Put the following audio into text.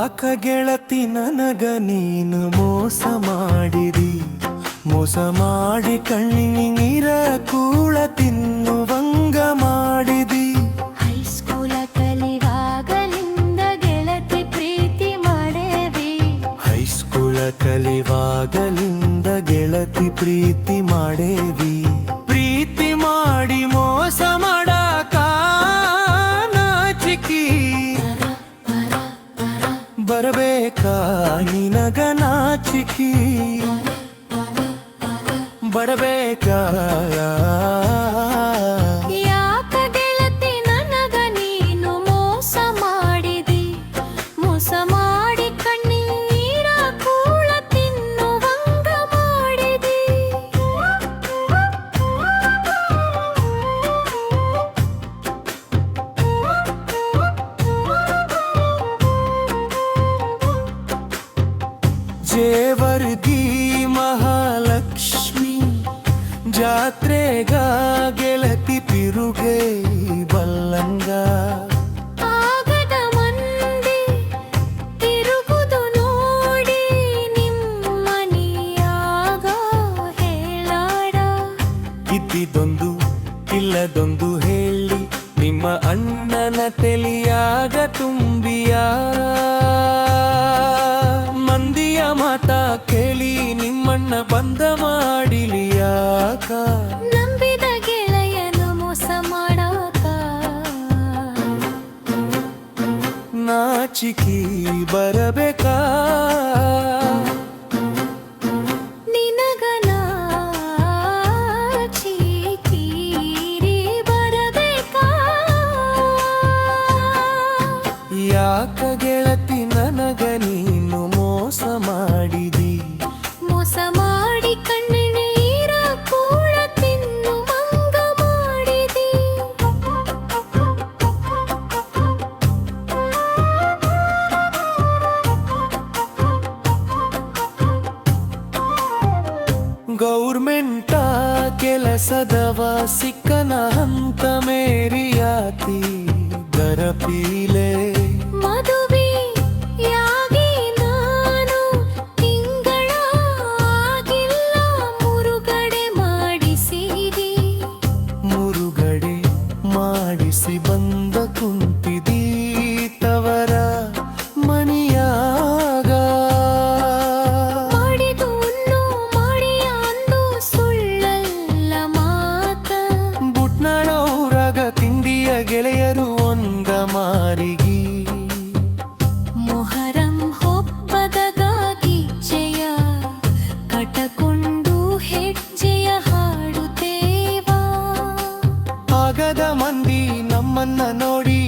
ಯಾಕ ಗೆಳತಿ ನನಗ ನೀನು ಮೋಸ ಮಾಡಿದಿ, ಮೋಸ ಮಾಡಿ ಕಣ್ಣೀರ ಕೂಳ ತಿನ್ನುವಂಗ ಮಾಡಿದಿ. ಹೈಸ್ಕೂಲ ಕಲಿವಾಗಲಿಂದ ಗೆಳತಿ ಪ್ರೀತಿ ಮಾಡೇವಿ, ಹೈಸ್ಕೂಲ ಕಲಿವಾಗಲಿಂದ ಗೆಳತಿ ಪ್ರೀತಿ ಮಾಡೇವಿ. ಪ್ರೀತಿ ಮಾಡಿ ಮೋಸ ಮಾಡಾಕ ನಾಚಿಕಿ ಬರಬೇಕಾ ನಿನಗ ನಾಚಿಕಿ ಬರಬೇಕಾ. ಯಾಕ ಗೆಳತಿ ನನಗ ನೀನು ಮೋಸ ಮಾಡಿದಿ, ಮೋಸ ಮಾಡಿ ಕಣ್ಣೀರ ಕೂಳ ತಿನ್ನುವಂಗ ಮಾಡಿದಿ. ಜೇವರ್ಗಿ ಮಹಾಲಕ್ಷ್ಮಿ ಜಾತ್ರೆಗ ಗೆಳತಿ ತಿರುಗೆ ಬಲ್ಲಂಗ. ಆಗದ ಮಂದಿ ತಿರುಗುದು ನೋಡಿ ನಿಮ್ಮನಿಯಾಗ ಹೇಳಾಡ. ಇದ್ದಿದೊಂದು ಇಲ್ಲದೊಂದು ಹೇಳಿ ನಿಮ್ಮ ಅಣ್ಣನ ತೆಲಿಯಾಗ ತುಂಬಿಯ. ಮಂದಿಯ ಮಾತ ಕೇಳಿ ನಿಮ್ಮಣ್ಣ ಬಂದ ಮಾಡಿಲಿಯಾಕ. ನಂಬಿದ ಗೆಳೆಯನು ಮೋಸ ಮಾಡಾಕ ನಾಚಿಕಿ ಬರಬೇಕಾ. ನಿನಗ ನಾಚಿಕೀರಿ ಬರಬೇಕಾ. ಯಾಕ ಗೆಳತಿ ನನಗ ನೀನು ಮೋಸ ಮಾಡಿದಿ, ಮೋಸ ಮಾಡಿ ಕಣ್ಣೀರ ಕೂಳ ತಿನ್ನುವಂಗ ಮಾಡಿದಿ. ಗೌರ್ಮೆಂಟ ಕೆಲಸದವ ಸಿಕ್ಕನ ಹಂತ ಮೇರಿಯಾತಿ ಗರಪೀಲೆ. ಮದುವೆಯಾಗಿ ನಾನು ತಿಂಗಳ ಆಗಿಲ್ಲ, ಮುರುಗಡೆ ಮಾಡಿಸಿದಿ. ಮುರುಗಡೆ ಮಾಡಿಸಿ ಬಂದ ಕುಂತಿದಿ ತವರ ಮನಿಯಾಗ. ಮಾಡಿದು ಉಣ್ಣು ಮಾಡಿಯ ಅಂದು ಸುಳ್ಳಲ್ಲ ಮಾತ. ಬುಟ್ನಾಳೂರಾಗ ತಿಂಡಿಯ ಗೆಳೆಯರು ಒಂದ ಮಾರಿಗಿ. ಮೊಹರಂ ಹಬ್ಬದಗಾಗಿ ಜಯ ಕಟಕೊಂಡು ಹೆಜ್ಜೆಯ ಹಾಡುತ್ತೇವಾ. ಆಗದ ಮಂದಿ ನಮ್ಮನ್ನ ನೋಡಿ